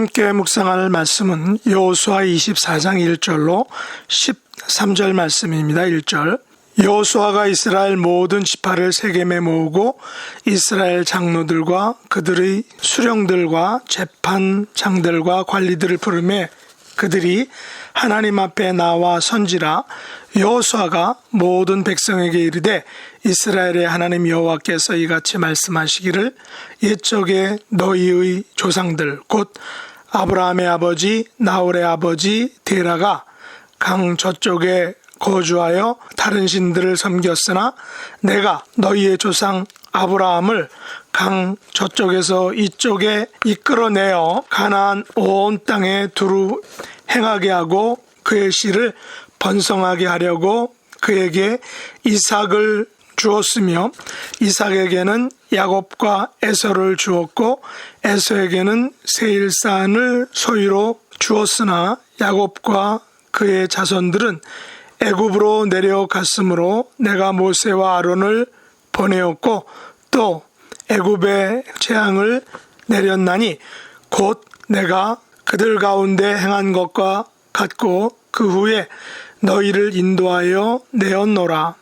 함께 묵상할 말씀은 여호수아 24장 1절로 13절 말씀입니다. 1절. 여호수아가 이스라엘 모든 지파를 세겜에 모으고 이스라엘 장로들과 그들의 수령들과 재판장들과 관리들을 부르매 그들이 하나님 앞에 나와 선지라. 여호수아가 모든 백성에게 이르되 이스라엘의 하나님 여호와께서 이같이 말씀하시기를 옛적에 너희의 조상들 곧 아브라함의 아버지 나홀의 아버지 데라가 강 저쪽에 거주하여 다른 신들을 섬겼으나 내가 너희의 조상 아브라함을 강 저쪽에서 이쪽에 이끌어내어 가나안 온 땅에 두루 행하게 하고 그의 씨를 번성하게 하려고 그에게 이삭을 주었으며 이삭에게는 야곱과 에서를 주었고 에서에게는 세일산을 소유로 주었으나 야곱과 그의 자손들은 애굽으로 내려갔으므로 내가 모세와 아론을 보내었고 또 애굽에 재앙을 내렸나니 곧 내가 그들 가운데 행한 것과 같고 그 후에 너희를 인도하여 내었노라.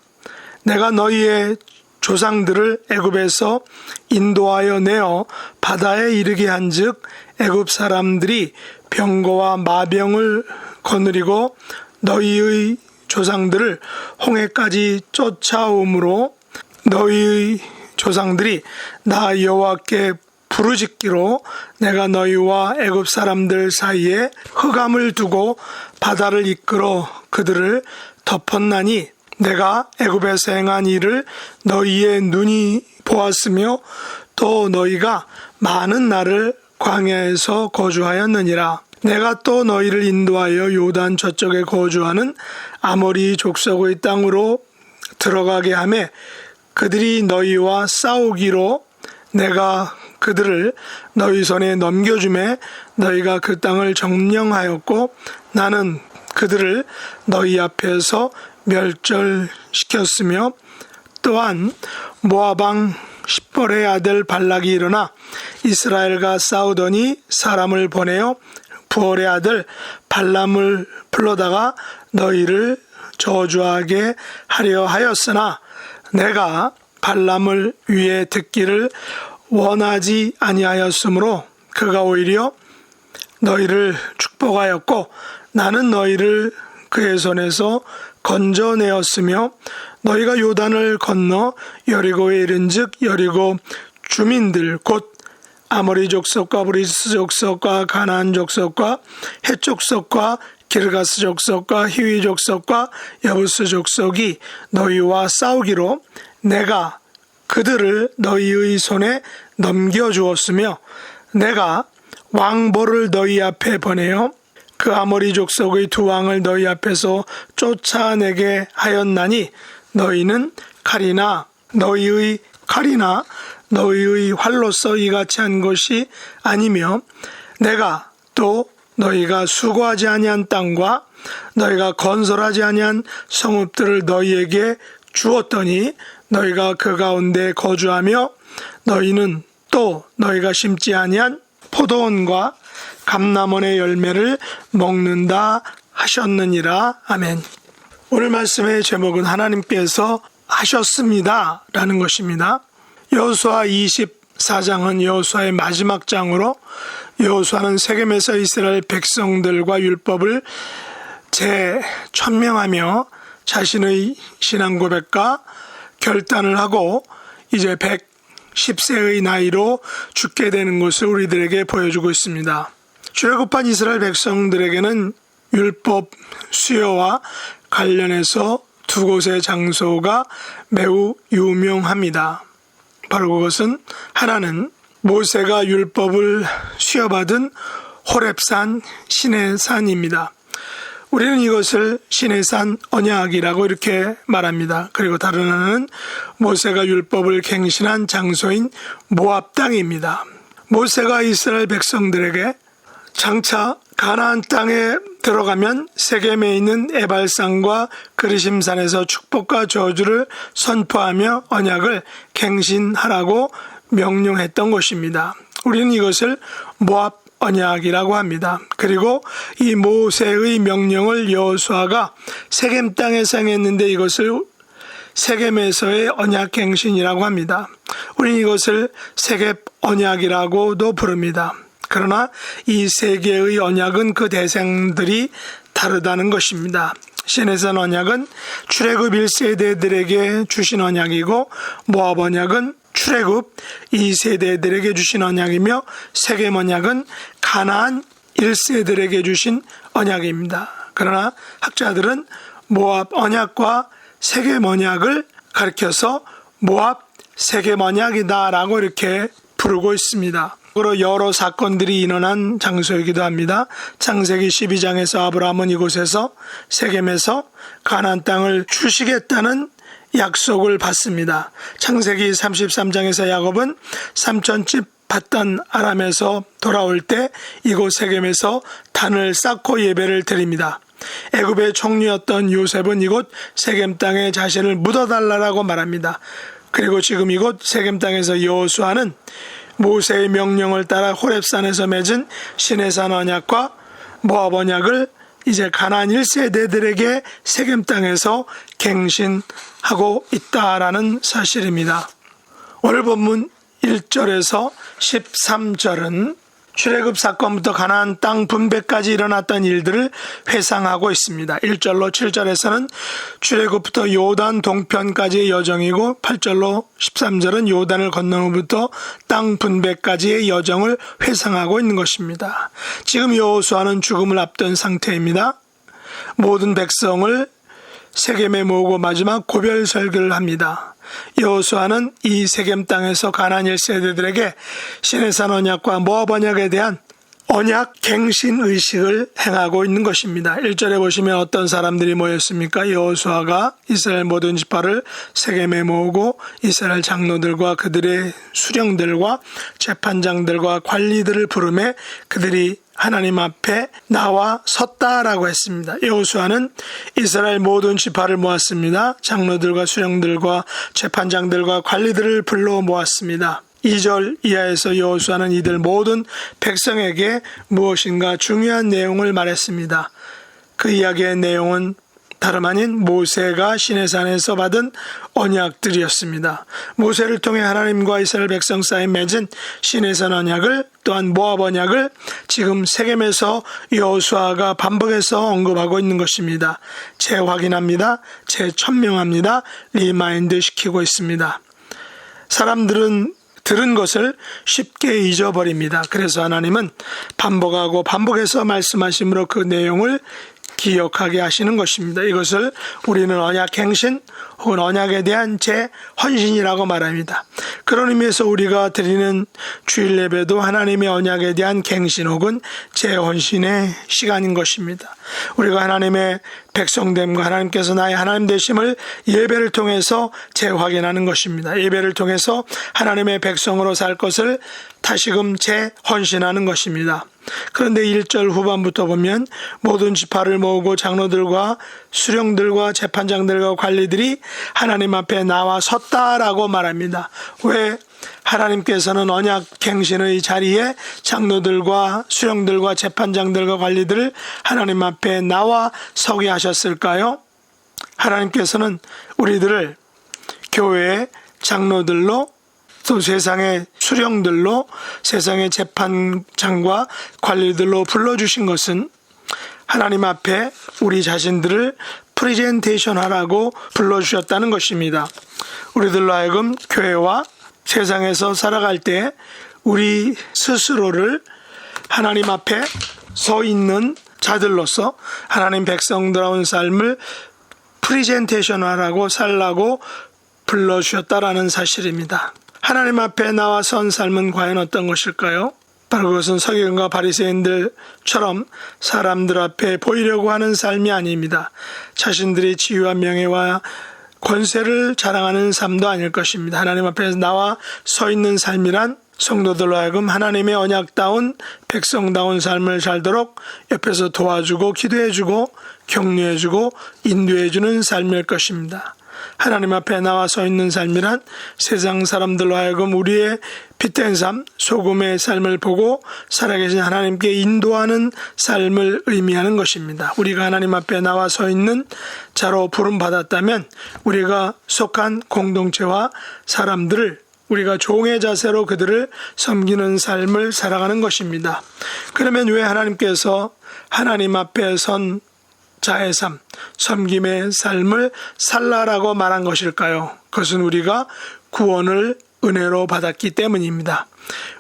내가 너희의 조상들을 애굽에서 인도하여 내어 바다에 이르게 한즉 애굽 사람들이 병거와 마병을 거느리고 너희의 조상들을 홍해까지 쫓아오므로 너희의 조상들이 나 여호와께 부르짖기로 내가 너희와 애굽 사람들 사이에 흑암을 두고 바다를 이끌어 그들을 덮었나니 내가 애굽에서 행한 일을 너희의 눈이 보았으며 또 너희가 많은 날을 광야에서 거주하였느니라. 내가 또 너희를 인도하여 요단 저쪽에 거주하는 아모리 족속의 땅으로 들어가게 하매 그들이 너희와 싸우기로 내가 그들을 너희 손에 넘겨주매 너희가 그 땅을 점령하였고 나는 그들을 너희 앞에서 멸절시켰으며 또한 모압 왕 십볼의 아들 발락이 일어나 이스라엘과 싸우더니 사람을 보내어 부올의 아들 발람을 불러다가 너희를 저주하게 하려 하였으나 내가 발람을 위에 듣기를 원하지 아니하였으므로 그가 오히려 너희를 축복하였고 나는 너희를 그의 손에서 건져내었으며 너희가 요단을 건너 여리고에 이른즉 여리고 주민들 곧 아모리 족속과 브리스 족속과 가나안 족속과 헷 족속과 기르가스 족속과 히위 족속과 여부스 족속이 너희와 싸우기로 내가 그들을 너희의 손에 넘겨주었으며 내가 왕보를 너희 앞에 보내어 그 아모리 족속의 두 왕을 너희 앞에서 쫓아내게 하였나니 너희는 칼이나 너희의 활로서 이같이 한 것이 아니며 내가 또 너희가 수고하지 아니한 땅과 너희가 건설하지 아니한 성읍들을 너희에게 주었더니 너희가 그 가운데 거주하며 너희는 또 너희가 심지 아니한 포도원과 감람원의 열매를 먹는다 하셨느니라. 아멘. 오늘 말씀의 제목은 하나님께서 하셨습니다 라는 것입니다. 여호수아 24장은 여호수아의 마지막 장으로 여호수아는 세겜에서 이스라엘 백성들과 율법을 재천명하며 자신의 신앙 고백과 결단을 하고 이제 110세의 나이로 죽게 되는 것을 우리들에게 보여주고 있습니다. 출애굽한 이스라엘 백성들에게는 율법 수여와 관련해서 두 곳의 장소가 매우 유명합니다. 바로 그것은 하나는 모세가 율법을 수여받은 호렙산 시내산입니다. 우리는 이것을 시내산 언약이라고 이렇게 말합니다. 그리고 다른 하나는 모세가 율법을 갱신한 장소인 모압 땅입니다. 모세가 이스라엘 백성들에게 장차 가나안 땅에 들어가면 세겜에 있는 에발산과 그리심산에서 축복과 저주를 선포하며 언약을 갱신하라고 명령했던 것입니다. 우리는 이것을 모압 언약이라고 합니다. 그리고 이 모세의 명령을 여호수아가 세겜 땅에 행했는데 이것을 세겜에서의 언약갱신이라고 합니다. 우리는 이것을 세겜 언약이라고도 부릅니다. 그러나 이 세 개의 언약은 그 대상들이 다르다는 것입니다. 시내산 언약은 출애굽 1세대들에게 주신 언약이고 모압 언약은 출애굽 2세대들에게 주신 언약이며 세겜 언약은 가나안 1세들에게 주신 언약입니다. 그러나 학자들은 모압 언약과 세겜 언약을 가리켜서 모압 세겜 언약이다라고 이렇게 부르고 있습니다. 여러 사건들이 일어난 장소이기도 합니다. 창세기 12장에서 아브라함은 이곳에서 세겜에서 가나안 땅을 주시겠다는 약속을 받습니다. 창세기 33장에서 야곱은 삼촌집 받던 아람에서 돌아올 때 이곳 세겜에서 단을 쌓고 예배를 드립니다. 애굽의 총리였던 요셉은 이곳 세겜 땅에 자신을 묻어달라고 말합니다. 그리고 지금 이곳 세겜 땅에서 여호수아는 모세의 명령을 따라 호렙산에서 맺은 시내산 언약과 모압 언약을 이제 가나안 1세대들에게 세겜 땅에서 갱신하고 있다라는 사실입니다. 오늘 본문 1절에서 13절은 출애굽 사건부터 가나안 땅 분배까지 일어났던 일들을 회상하고 있습니다. 1절로 7절에서는 출애굽부터 요단 동편까지의 여정이고 8절로 13절은 요단을 건넌 후부터 땅 분배까지의 여정을 회상하고 있는 것입니다. 지금 여호수아는 죽음을 앞둔 상태입니다. 모든 백성을 세겜에 모으고 마지막 고별 설교를 합니다. 여호수아는 이 세겜 땅에서 가나안 1세대들에게 시내산 언약과 모압 언약에 대한 언약 갱신 의식을 행하고 있는 것입니다. 1절에 보시면 어떤 사람들이 모였습니까? 여호수아가 이스라엘 모든 지파를 세겜에 모으고 이스라엘 장로들과 그들의 수령들과 재판장들과 관리들을 부르매 그들이 하나님 앞에 나와 섰다라고 했습니다. 여호수아는 이스라엘 모든 지파를 모았습니다. 장로들과 수령들과 재판장들과 관리들을 불러 모았습니다. 2절 이하에서 여호수아는 이들 모든 백성에게 무엇인가 중요한 내용을 말했습니다. 그 이야기의 내용은 다름 아닌 모세가 시내산에서 받은 언약들이었습니다. 모세를 통해 하나님과 이스라엘 백성 사이에 맺은 시내산 언약을 또한 모압 언약을 지금 세겜에서 여호수아가 반복해서 언급하고 있는 것입니다. 재확인합니다. 재천명합니다. 리마인드 시키고 있습니다. 사람들은 들은 것을 쉽게 잊어버립니다. 그래서 하나님은 반복하고 반복해서 말씀하심으로 그 내용을 기억하게 하시는 것입니다. 이것을 우리는 언약갱신 혹은 언약에 대한 재헌신이라고 말합니다. 그런 의미에서 우리가 드리는 주일 예배도 하나님의 언약에 대한 갱신 혹은 재헌신의 시간인 것입니다. 우리가 하나님의 백성됨과 하나님께서 나의 하나님 되심을 예배를 통해서 재확인하는 것입니다. 예배를 통해서 하나님의 백성으로 살 것을 다시금 재헌신하는 것입니다. 그런데 1절 후반부터 보면 모든 지파를 모으고 장로들과 수령들과 재판장들과 관리들이 하나님 앞에 나와 섰다라고 말합니다. 왜 하나님께서는 언약 갱신의 자리에 장로들과 수령들과 재판장들과 관리들을 하나님 앞에 나와 서게 하셨을까요? 하나님께서는 우리들을 교회의 장로들로 또 세상의 수령들로 세상의 재판장과 관리들로 불러주신 것은 하나님 앞에 우리 자신들을 프리젠테이션 하라고 불러주셨다는 것입니다. 우리들로 하여금 교회와 세상에서 살아갈 때 우리 스스로를 하나님 앞에 서 있는 자들로서 하나님 백성들다운 삶을 프리젠테이션 하라고 살라고 불러주셨다라는 사실입니다. 하나님 앞에 나와 선 삶은 과연 어떤 것일까요? 바로 그것은 서기관과 바리새인들처럼 사람들 앞에 보이려고 하는 삶이 아닙니다. 자신들의 지위와 명예와 권세를 자랑하는 삶도 아닐 것입니다. 하나님 앞에 나와 서 있는 삶이란 성도들로 하여금 하나님의 언약다운 백성다운 삶을 살도록 옆에서 도와주고 기도해주고 격려해주고 인도해주는 삶일 것입니다. 하나님 앞에 나와 서 있는 삶이란 세상 사람들로 하여금 우리의 빛된 삶, 소금의 삶을 보고 살아계신 하나님께 인도하는 삶을 의미하는 것입니다. 우리가 하나님 앞에 나와 서 있는 자로 부름받았다면 우리가 속한 공동체와 사람들을 우리가 종의 자세로 그들을 섬기는 삶을 살아가는 것입니다. 그러면 왜 하나님께서 하나님 앞에 선 자의 삶, 섬김의 삶을 살라라고 말한 것일까요? 그것은 우리가 구원을 은혜로 받았기 때문입니다.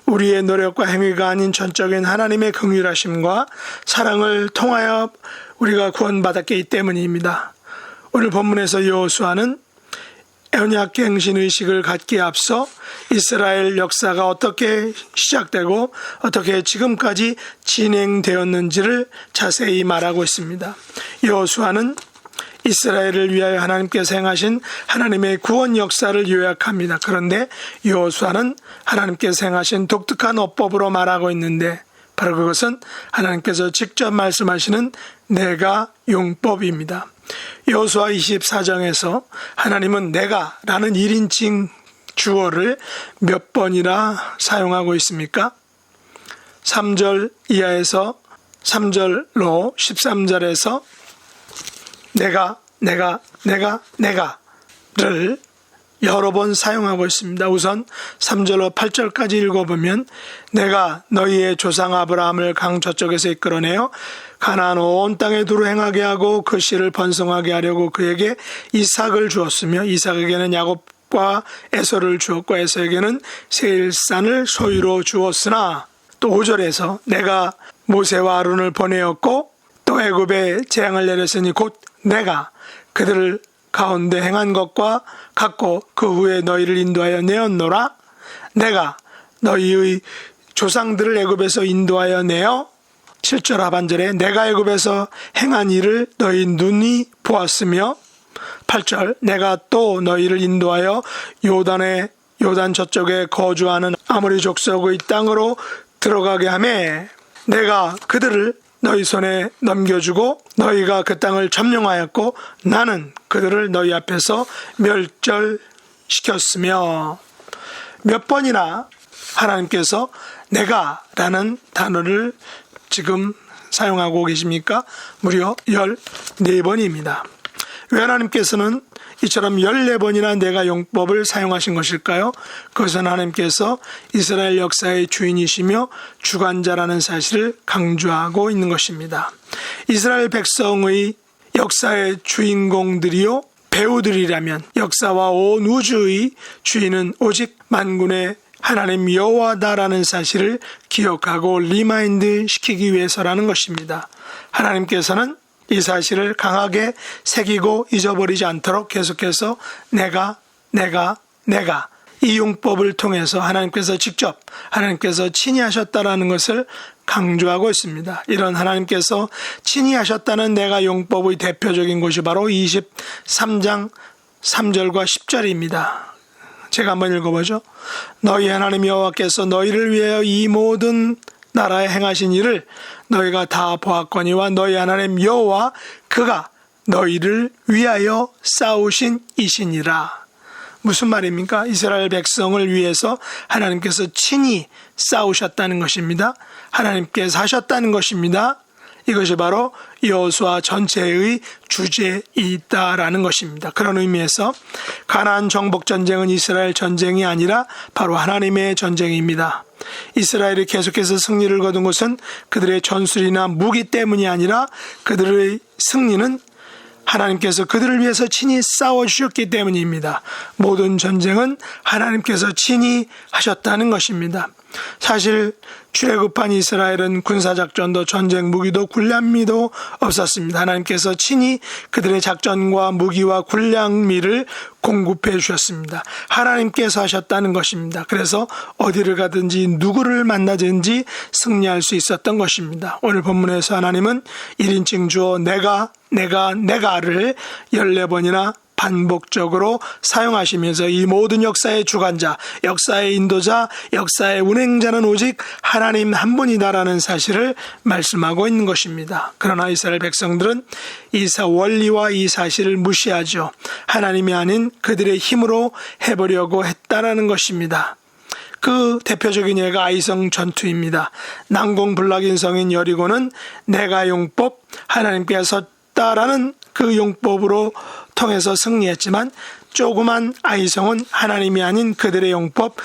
우리의 노력과 행위가 아닌 전적인 하나님의 긍휼하심과 사랑을 통하여 우리가 구원받았기 때문입니다. 오늘 본문에서 여호수아는 언약갱신 의식을 갖기에 앞서 이스라엘 역사가 어떻게 시작되고 어떻게 지금까지 진행되었는지를 자세히 말하고 있습니다. 여호수아는 이스라엘을 위하여 하나님께서 행하신 하나님의 구원 역사를 요약합니다. 그런데 여호수아는 하나님께서 행하신 독특한 어법으로 말하고 있는데 바로 그것은 하나님께서 직접 말씀하시는 내가 용법입니다. 여호수아 24장에서 하나님은 내가라는 1인칭 주어를 몇 번이나 사용하고 있습니까? 3절 이하에서 3절로 13절에서 내가를 여러 번 사용하고 있습니다. 우선 3절로 8절까지 읽어보면 내가 너희의 조상 아브라함을 강 저쪽에서 이끌어내어 가나안 온 땅에 두루 행하게 하고 그 씨를 번성하게 하려고 그에게 이삭을 주었으며 이삭에게는 야곱과 에서를 주었고 에서에게는 세일산을 소유로 주었으나 또 5절에서 내가 모세와 아론을 보내었고 또 애굽에 재앙을 내렸으니 곧 내가 그들을 가운데 행한 것과 같고 그 후에 너희를 인도하여 내었노라. 내가 너희의 조상들을 애굽에서 인도하여 내어 7절 하반절에 내가 애굽에서 행한 일을 너희 눈이 보았으며 8절 내가 또 너희를 인도하여 요단 저쪽에 거주하는 아모리 족속의 땅으로 들어가게 하매 내가 그들을 너희 손에 넘겨주고 너희가 그 땅을 점령하였고 나는 그들을 너희 앞에서 멸절시켰으며 몇 번이나 하나님께서 내가라는 단어를 지금 사용하고 계십니까? 무려 14번입니다. 왜 하나님께서는 이처럼 14번이나 내가 용법을 사용하신 것일까요? 그것은 하나님께서 이스라엘 역사의 주인이시며 주관자라는 사실을 강조하고 있는 것입니다. 이스라엘 백성의 역사의 주인공들이요 배우들이라면 역사와 온 우주의 주인은 오직 만군의 하나님 여호와다라는 사실을 기억하고 리마인드 시키기 위해서라는 것입니다. 하나님께서는 이 사실을 강하게 새기고 잊어버리지 않도록 계속해서 내가 이 용법을 통해서 하나님께서 직접 하나님께서 친히 하셨다라는 것을 강조하고 있습니다. 이런 하나님께서 친히 하셨다는 내가 용법의 대표적인 곳이 바로 23장 3절과 10절입니다. 제가 한번 읽어보죠. 너희 하나님 여호와께서 너희를 위하여 이 모든 나라에 행하신 일을 너희가 다 보았거니와 너희 하나님 여호와 그가 너희를 위하여 싸우신 이시니라. 무슨 말입니까? 이스라엘 백성을 위해서 하나님께서 친히 싸우셨다는 것입니다. 하나님께서 하셨다는 것입니다. 이것이 바로 여호수아 전체의 주제이다라는 것입니다. 그런 의미에서 가나안 정복 전쟁은 이스라엘 전쟁이 아니라 바로 하나님의 전쟁입니다. 이스라엘이 계속해서 승리를 거둔 것은 그들의 전술이나 무기 때문이 아니라 그들의 승리는 하나님께서 그들을 위해서 친히 싸워주셨기 때문입니다. 모든 전쟁은 하나님께서 친히 하셨다는 것입니다. 사실 출애굽한 이스라엘은 군사작전도 전쟁 무기도 군량미도 없었습니다. 하나님께서 친히 그들의 작전과 무기와 군량미를 공급해 주셨습니다. 하나님께서 하셨다는 것입니다. 그래서 어디를 가든지 누구를 만나든지 승리할 수 있었던 것입니다. 오늘 본문에서 하나님은 1인칭 주어 내가를 14번이나 반복적으로 사용하시면서 이 모든 역사의 주관자, 역사의 인도자, 역사의 운행자는 오직 하나님 한 분이다라는 사실을 말씀하고 있는 것입니다. 그러나 이스라엘 백성들은 이 원리와 이 사실을 무시하죠. 하나님이 아닌 그들의 힘으로 해보려고 했다라는 것입니다. 그 대표적인 예가 아이성 전투입니다. 난공불락인 성인 여리고는 내가 용법, 하나님께서 섰다라는 그 용법으로 통해서 승리했지만 조그만 아이성은 하나님이 아닌 그들의 용법,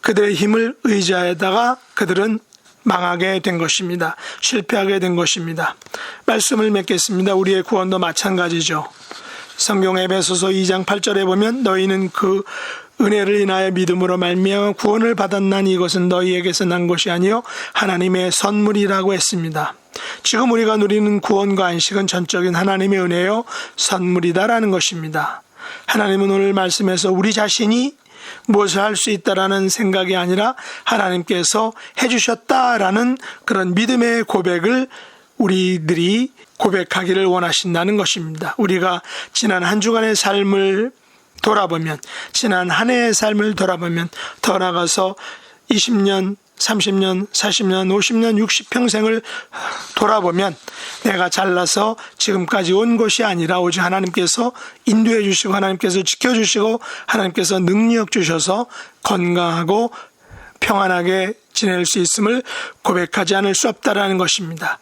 그들의 힘을 의지하다가 그들은 망하게 된 것입니다. 실패하게 된 것입니다. 말씀을 맺겠습니다. 우리의 구원도 마찬가지죠. 성경 에베소서 2장 8절에 보면 너희는 그 은혜를 인하여 믿음으로 말미암아 구원을 받았나니 이것은 너희에게서 난 것이 아니요 하나님의 선물이라고 했습니다. 지금 우리가 누리는 구원과 안식은 전적인 하나님의 은혜요 선물이다라는 것입니다. 하나님은 오늘 말씀에서 우리 자신이 무엇을 할 수 있다라는 생각이 아니라 하나님께서 해주셨다라는 그런 믿음의 고백을 우리들이 고백하기를 원하신다는 것입니다. 우리가 지난 한 주간의 삶을 돌아보면, 지난 한 해의 삶을 돌아보면, 더 나아가서 20년, 30년, 40년, 50년, 60평생을 돌아보면 내가 잘나서 지금까지 온 것이 아니라 오직 하나님께서 인도해 주시고 하나님께서 지켜주시고 하나님께서 능력 주셔서 건강하고 평안하게 지낼 수 있음을 고백하지 않을 수 없다라는 것입니다.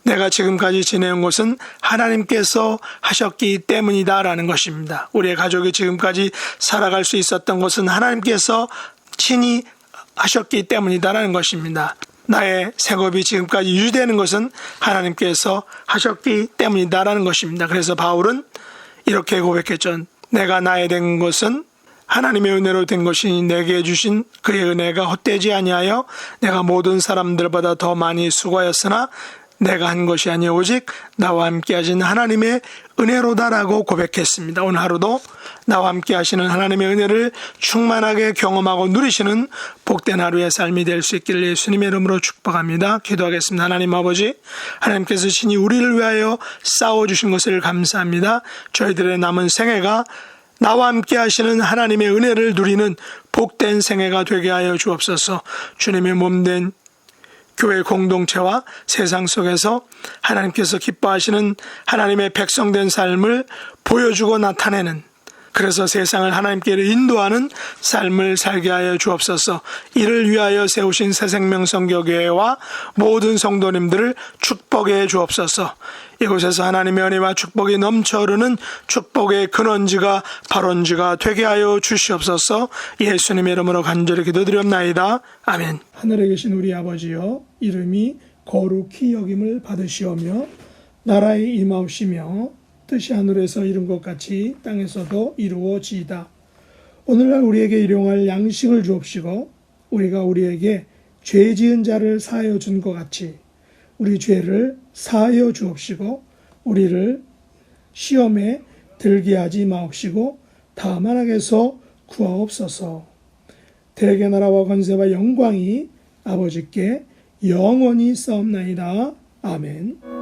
내가 지금까지 지내온 것은 하나님께서 하셨기 때문이다라는 것입니다. 우리의 가족이 지금까지 살아갈 수 있었던 것은 하나님께서 친히 하셨기 때문이다라는 것입니다. 나의 생업이 지금까지 유지되는 것은 하나님께서 하셨기 때문이다라는 것입니다. 그래서 바울은 이렇게 고백했죠. 내가 나에 된 것은 하나님의 은혜로 된 것이니 내게 주신 그의 은혜가 헛되지 아니하여 내가 모든 사람들보다 더 많이 수고하였으나 내가 한 것이 아니요 오직 나와 함께 하신 하나님의 은혜로다라고 고백했습니다. 오늘 하루도 나와 함께 하시는 하나님의 은혜를 충만하게 경험하고 누리시는 복된 하루의 삶이 될 수 있기를 예수님의 이름으로 축복합니다. 기도하겠습니다. 하나님 아버지, 하나님께서 친히 우리를 위하여 싸워주신 것을 감사합니다. 저희들의 남은 생애가 나와 함께 하시는 하나님의 은혜를 누리는 복된 생애가 되게 하여 주옵소서. 주님의 몸된 교회 공동체와 세상 속에서 하나님께서 기뻐하시는 하나님의 백성된 삶을 보여주고 나타내는, 그래서 세상을 하나님께로 인도하는 삶을 살게 하여 주옵소서. 이를 위하여 세우신 새생명선교교회와 모든 성도님들을 축복해 주옵소서. 이곳에서 하나님의 은혜와 축복이 넘쳐 흐르는 축복의 근원지가 발원지가 되게 하여 주시옵소서. 예수님의 이름으로 간절히 기도드리옵나이다. 아멘. 하늘에 계신 우리 아버지여, 이름이 거룩히 여김을 받으시오며 나라의 임하옵시며 뜻이 하늘에서 이룬 것 같이 땅에서도 이루어지이다. 오늘날 우리에게 일용할 양식을 주옵시고 우리가 우리에게 죄 지은 자를 사하여 준 것 같이 우리 죄를 사하여 주옵시고 우리를 시험에 들게 하지 마옵시고 다만 악에서 구하옵소서. 대개 나라와 권세와 영광이 아버지께 영원히 싸움나이다. 아멘.